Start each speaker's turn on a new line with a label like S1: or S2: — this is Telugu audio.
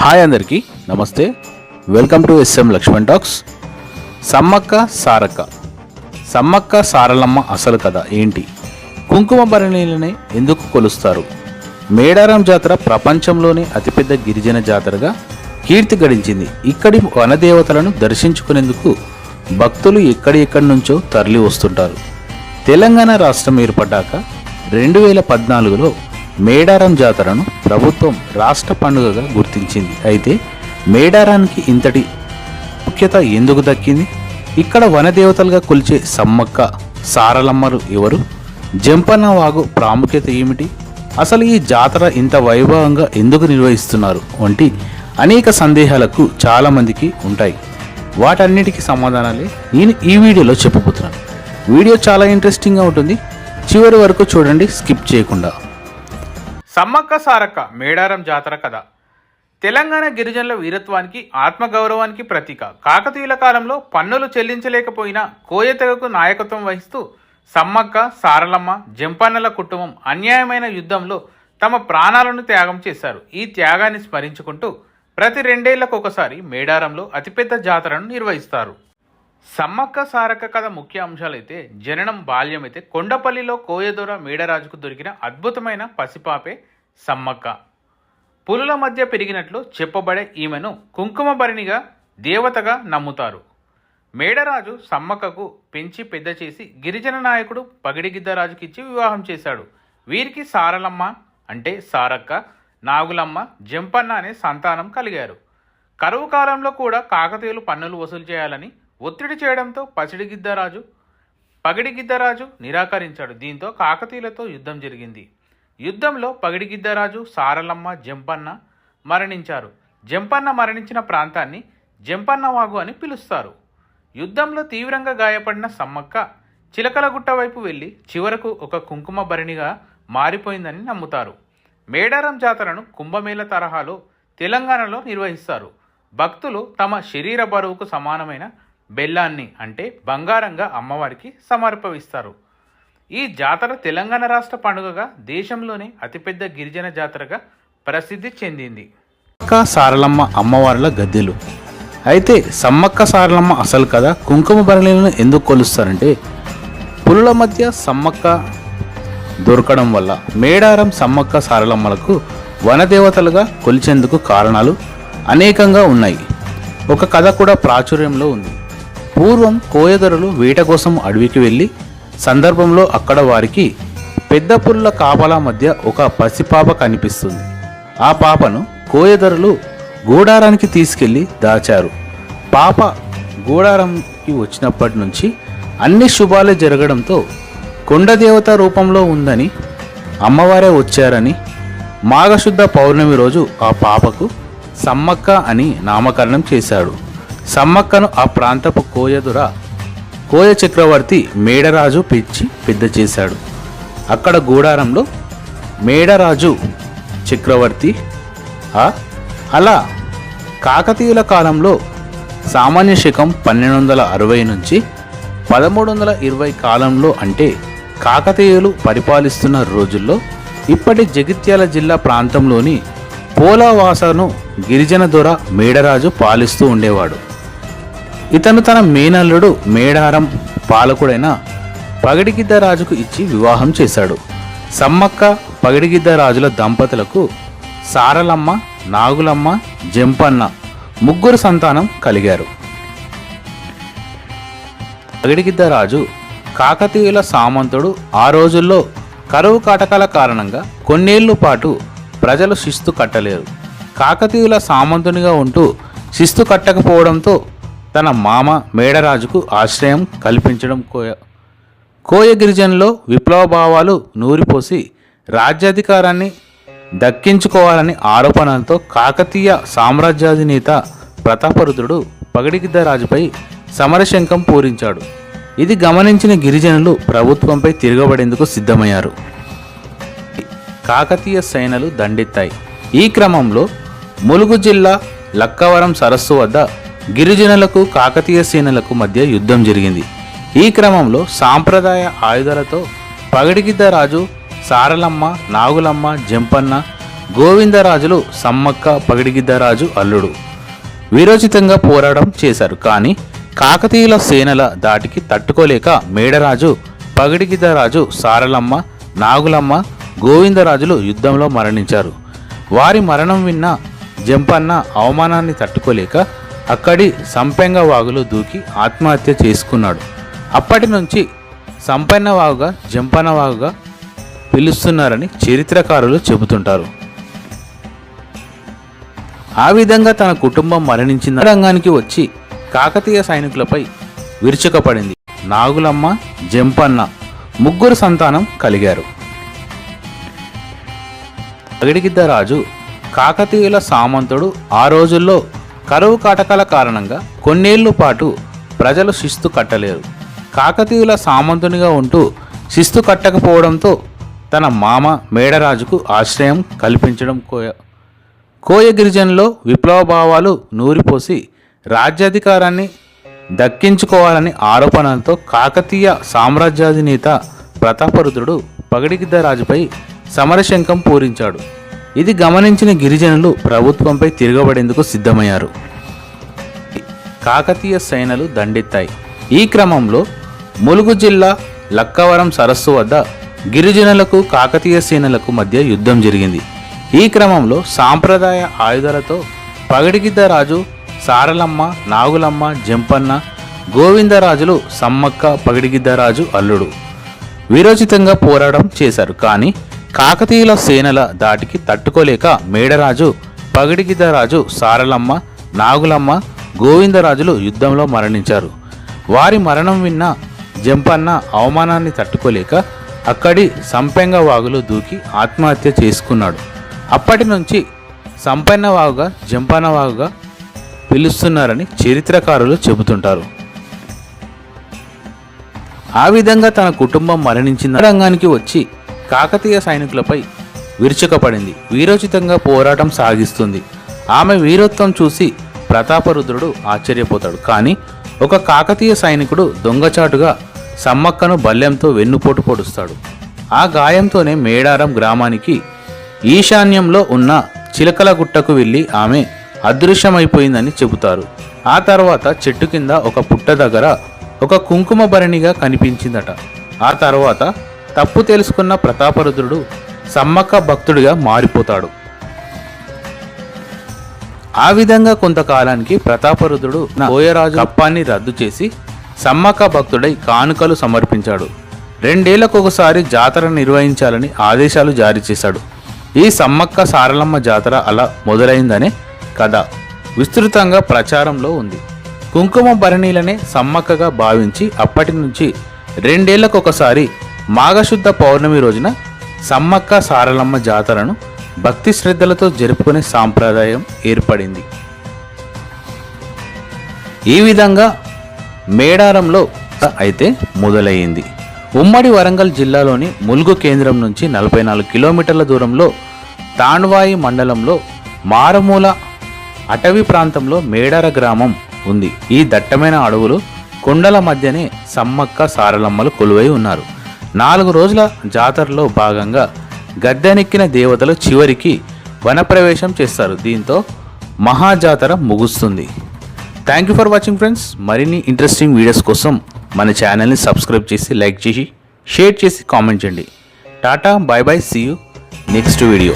S1: హాయ్ అందరికీ నమస్తే. Welcome to SM Lakshman talks. Sammakka Sarakka, Sammakka Saralamma అసలు కథ ఏంటి? కుంకుమ భరణీలనే ఎందుకు కొలుస్తారు? మేడారం జాతర ప్రపంచంలోనే అతిపెద్ద గిరిజన జాతరగా కీర్తి గడించింది. ఇక్కడి వనదేవతలను దర్శించుకునేందుకు భక్తులు ఎక్కడి నుంచో తరలి వస్తుంటారు. తెలంగాణ రాష్ట్రం ఏర్పడ్డాక 2014లో మేడారం జాతరను ప్రభుత్వం రాష్ట్ర పండుగగా గుర్తించింది. అయితే మేడారానికి ఇంతటి ముఖ్యత ఎందుకు దక్కింది? ఇక్కడ వనదేవతలుగా కొలిచే సమ్మక్క సారలమ్మలు ఎవరు? జంపన్న వాగు ప్రాముఖ్యత ఏమిటి? అసలు ఈ జాతర ఇంత వైభవంగా ఎందుకు నిర్వహిస్తున్నారు వంటి అనేక సందేహాలకు చాలామందికి ఉంటాయి. వాటన్నిటికీ సమాధానాలే నేను ఈ వీడియోలో చెప్పబోతున్నాను. వీడియో చాలా ఇంట్రెస్టింగ్గా ఉంటుంది, చివరి వరకు చూడండి, స్కిప్ చేయకుండా.
S2: సమ్మక్క సారక్క మేడారం జాతర కథ తెలంగాణ గిరిజనుల వీరత్వానికి ఆత్మగౌరవానికి ప్రతీక. కాకతీయుల కాలంలో పన్నులు చెల్లించలేకపోయినా కోయ తెగకు నాయకత్వం వహిస్తూ సమ్మక్క సారలమ్మ జంపన్నల కుటుంబం అన్యాయమైన యుద్ధంలో తమ ప్రాణాలను త్యాగం చేశారు. ఈ త్యాగాన్ని స్మరించుకుంటూ ప్రతి 2 ఏళ్లకు ఒకసారి మేడారంలో అతిపెద్ద జాతరను నిర్వహిస్తారు. సమ్మక్క సారక్క కథ ముఖ్య అంశాలైతే జననం, బాల్యమైతే కొండపల్లిలో కోయదొర మేడరాజుకు దొరికిన అద్భుతమైన పసిపాపే సమ్మక్క. పులుల మధ్య పెరిగినట్లు చెప్పబడే ఈమెను కుంకుమ భరణిగా దేవతగా నమ్ముతారు. మేడరాజు సమ్మక్కకు పెంచి పెద్ద చేసి గిరిజన నాయకుడు పగిడిగిద్దరాజుకిచ్చి వివాహం చేశాడు. వీరికి సారలమ్మ అంటే సారక్క, నాగులమ్మ, జంపన్న అనే సంతానం కలిగారు. కరువు కాలంలో కూడా కాకతీయులు పన్నులు వసూలు చేయాలని ఒత్తిడి చేయడంతో పగిడిగిద్దరాజు నిరాకరించాడు. దీంతో కాకతీయులతో యుద్ధం జరిగింది. యుద్ధంలో పగిడిగిద్దరాజు, సారలమ్మ, జంపన్న మరణించారు. జంపన్న మరణించిన ప్రాంతాన్ని జంపన్న వాగు అని పిలుస్తారు. యుద్ధంలో తీవ్రంగా గాయపడిన సమ్మక్క చిలకలగుట్ట వైపు వెళ్ళి చివరకు ఒక కుంకుమ భరణిగా మారిపోయిందని నమ్ముతారు. మేడారం జాతరను కుంభమేళ తరహాలో తెలంగాణలో నిర్వహిస్తారు. భక్తులు తమ శరీర బరువుకు సమానమైన బెల్లాన్ని అంటే బంగారంగా అమ్మవారికి సమర్పిస్తారు. ఈ జాతర తెలంగాణ రాష్ట్ర పండుగగా దేశంలోనే అతిపెద్ద గిరిజన జాతరగా ప్రసిద్ధి చెందింది.
S1: సమ్మక్క సారలమ్మ అమ్మవార్ల గద్దెలు. అయితే సమ్మక్క సారలమ్మ అసలు కథ, కుంకుమ భరణీలను ఎందుకు కొలుస్తారంటే పులుల మధ్య సమ్మక్క దొరకడం వల్ల మేడారం సమ్మక్క సారలమ్మలకు వనదేవతలుగా కొలిచేందుకు కారణాలు అనేకంగా ఉన్నాయి. ఒక కథ కూడా ప్రాచుర్యంలో ఉంది. పూర్వం కోయదొరలు వేట కోసం అడవికి వెళ్ళి సందర్భంలో అక్కడ వారికి పెద్ద పుల్ల కాపలా మధ్య ఒక పసిపాప కనిపిస్తుంది. ఆ పాపను కోయదొరలు గూడారానికి తీసుకెళ్లి దాచారు. పాప గూడారంకి వచ్చినప్పటి నుంచి అన్ని శుభాలే జరగడంతో కొండదేవత రూపంలో ఉందని, అమ్మవారే వచ్చారని మాఘశుద్ధ పౌర్ణమి రోజు ఆ పాపకు సమ్మక్క అని నామకరణం చేశాడు. సమ్మక్కను ఆ ప్రాంతపు కోయ చక్రవర్తి మేడరాజు పెంచి పెద్ద చేశాడు. అక్కడ గూడారంలో మేడరాజు చక్రవర్తి అలా కాకతీయుల కాలంలో సామాన్య శకం 1260 నుంచి 1320 కాలంలో అంటే కాకతీయులు పరిపాలిస్తున్న రోజుల్లో ఇప్పటి జగిత్యాల జిల్లా ప్రాంతంలోని పోలావాసను గిరిజన దొర మేడరాజు పాలిస్తూ ఉండేవాడు. ఇతను తన మేనల్లుడు మేడారం పాలకుడైన పగిడిగిద్దరాజుకు ఇచ్చి వివాహం చేశాడు. సమ్మక్క పగిడిగిద్దరాజుల దంపతులకు సారలమ్మ, నాగులమ్మ, జంపన్న 3 సంతానం కలిగారు. పగిడిగిద్దరాజు కాకతీయుల సామంతుడు. ఆ రోజుల్లో కరువు కాటకాల కారణంగా కొన్నేళ్ల పాటు ప్రజలు శిస్తు కట్టలేరు. కాకతీయుల సామంతునిగా ఉంటూ శిస్తు కట్టకపోవడంతో తన మామ మేడరాజుకు ఆశ్రయం కల్పించడం కోయ గిరిజనులో విప్లవ భావాలు నూరిపోసి రాజ్యాధికారాన్ని దక్కించుకోవాలని ఆరోపణలతో కాకతీయ సామ్రాజ్యాధినేత ప్రతాపరుద్రుడు పగిడిగిద్దరాజుపై సమరశంఖం పూరించాడు. ఇది గమనించిన గిరిజనులు ప్రభుత్వంపై తిరగబడేందుకు సిద్ధమయ్యారు. కాకతీయ సేనలు దండెత్తాయి. ఈ క్రమంలో ములుగు జిల్లా లక్కవరం సరస్సు వద్ద గిరిజనులకు కాకతీయ సేనలకు మధ్య యుద్ధం జరిగింది. ఈ క్రమంలో సాంప్రదాయ ఆయుధాలతో పగిడిగిద్దరాజు, సారలమ్మ, నాగులమ్మ, జంపన్న గోవిందరాజులు సమ్మక్క పగిడిగిద్దరాజు అల్లుడు వీరోచితంగా పోరాటం చేశారు. కానీ కాకతీయుల సేనల దాటికి తట్టుకోలేక మేడరాజు పగిడిగిద్దరాజు సారలమ్మ నాగులమ్మ గోవిందరాజులు యుద్ధంలో మరణించారు. వారి మరణం విన్న జంపన్న అవమానాన్ని తట్టుకోలేక అక్కడి సంపెంగ వాగులో దూకి ఆత్మహత్య చేసుకున్నాడు. అప్పటి నుంచి సంపెన్న వాగుగా జంపన్న వాగుగా పిలుస్తున్నారని చరిత్రకారులు చెబుతుంటారు. ఆ విధంగా తన కుటుంబం మరణించిన రంగానికి వచ్చి కాకతీయ సైనికులపై విరుచుకపడింది. నాగులమ్మ జంపన్న ముగ్గురు సంతానం కలిగారు. పగిడిగిద్దరాజు కాకతీయుల సామంతుడు. ఆ రోజుల్లో కరువు కాటకాల కారణంగా కొన్నేళ్ల పాటు ప్రజలు శిస్తు కట్టలేరు. కాకతీయుల సామంతునిగా ఉంటూ శిస్తు కట్టకపోవడంతో తన మామ మేడరాజుకు ఆశ్రయం కల్పించడం కోయ గిరిజనులో విప్లవ భావాలు నూరిపోసి రాజ్యాధికారాన్ని దక్కించుకోవాలని ఆరోపణలతో కాకతీయ సామ్రాజ్యాధినేత ప్రతాపరుద్రుడు పగిడిగిద్దరాజుపై సమరశంఖం పూరించాడు. ఇది గమనించిన గిరిజనులు ప్రభుత్వంపై తిరగబడేందుకు సిద్ధమయ్యారు. కాకతీయ సేనలు దండెత్తాయి. ఈ క్రమంలో ములుగు జిల్లా లక్కవరం సరస్సు వద్ద గిరిజనులకు కాకతీయ సేనలకు మధ్య యుద్ధం జరిగింది. ఈ క్రమంలో సాంప్రదాయ ఆయుధాలతో పగిడిగిద్దరాజు సారలమ్మ నాగులమ్మ జంపన్న గోవిందరాజులు సమ్మక్క పగిడిగిద్దరాజు అల్లుడు వీరోచితంగా పోరాటం చేశారు. కానీ కాకతీయుల సేనల దాటికి తట్టుకోలేక మేడరాజు పగిడిగిద్దరాజు సారలమ్మ నాగులమ్మ గోవిందరాజులు యుద్ధంలో మరణించారు. వారి మరణం విన్న జంపన్న అవమానాన్ని తట్టుకోలేక అక్కడి సంపెంగ వాగులో దూకి ఆత్మహత్య చేసుకున్నాడు. అప్పటి నుంచి సంపెన్న వాగుగా జంపన్న వాగుగా పిలుస్తున్నారని చరిత్రకారులు చెబుతుంటారు. ఆ విధంగా తన కుటుంబం మరణించిన రంగానికి వచ్చి కాకతీయ సైనికులపై విరుచుకపడింది. వీరోచితంగా పోరాటం సాగిస్తుంది. ఆమె వీరత్వం చూసి ప్రతాపరుద్రుడు ఆశ్చర్యపోతాడు. కానీ ఒక కాకతీయ సైనికుడు దొంగచాటుగా సమ్మక్కను బల్లెంతో వెన్నుపోటు పొడుస్తాడు. ఆ గాయంతోనే మేడారం గ్రామానికి ఈశాన్యంలో ఉన్న చిలకలగుట్టకు వెళ్ళి ఆమె అదృశ్యమైపోయిందని చెబుతారు. ఆ తర్వాత చెట్టు కింద ఒక పుట్ట దగ్గర ఒక కుంకుమ భరణిగా కనిపించిందట. ఆ తర్వాత తప్పు తెలుసుకున్న ప్రతాపరుద్రుడు సమ్మక్క భక్తుడిగా మారిపోతాడు. ఆ విధంగా కొంతకాలానికి ప్రతాపరుద్రుడు కోయరాజు కప్పాన్ని రద్దు చేసి సమ్మక్క భక్తుడై కానుకలు సమర్పించాడు. 2 ఏళ్లకొకసారి జాతర నిర్వహించాలని ఆదేశాలు జారీ చేశాడు. ఈ సమ్మక్క సారలమ్మ జాతర అలా మొదలైందనే కథ విస్తృతంగా ప్రచారంలో ఉంది. కుంకుమ భరణీలనే సమ్మక్కగా భావించి అప్పటి నుంచి 2 ఏళ్లకొకసారి మాఘశుద్ధ పౌర్ణమి రోజున సమ్మక్క సారలమ్మ జాతరను భక్తి శ్రద్ధలతో జరుపుకునే సాంప్రదాయం ఏర్పడింది. ఈ విధంగా మేడారంలో అయితే మొదలయ్యింది. ఉమ్మడి వరంగల్ జిల్లాలోని ములుగు కేంద్రం నుంచి 44 కిలోమీటర్ల దూరంలో తాండ్వాయి మండలంలో మారుమూల అటవీ ప్రాంతంలో మేడార గ్రామం ఉంది. ఈ దట్టమైన అడవులు కొండల మధ్యనే సమ్మక్క సారలమ్మలు కొలువై ఉన్నారు. 4 రోజుల జాతరలో భాగంగా గద్దెనెక్కిన దేవతలు చివరికి వనప్రవేశం చేస్తారు. దీంతో మహాజాతర ముగుస్తుంది. Thank you for watching friends. మరిన్ని ఇంట్రెస్టింగ్ వీడియోస్ కోసం మన ఛానల్ని సబ్స్క్రైబ్ చేసి లైక్ చేసి షేర్ చేసి కామెంట్ చేయండి. Tata bye bye, see you next video.